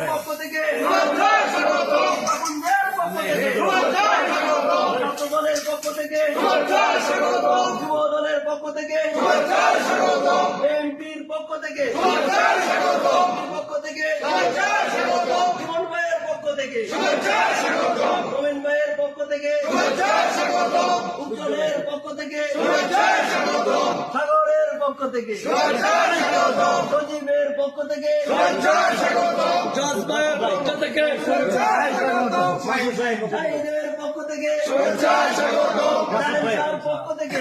পক্ষ থেকে দলের পক্ষ থেকে যুব দলের পক্ষ থেকে এমপির পক্ষ থেকে পক্ষ থেকে জীবন ভাইয়ের পক্ষ থেকে রবীন ভাইয়ের পক্ষ থেকে উজ্জ্বলের পক্ষ থেকে সাগরের পক্ষ থেকে সজীবের পক্ষ থেকে জজবাইয়ের পক্ষ থেকে পক্ষ থেকে পক্ষ থেকে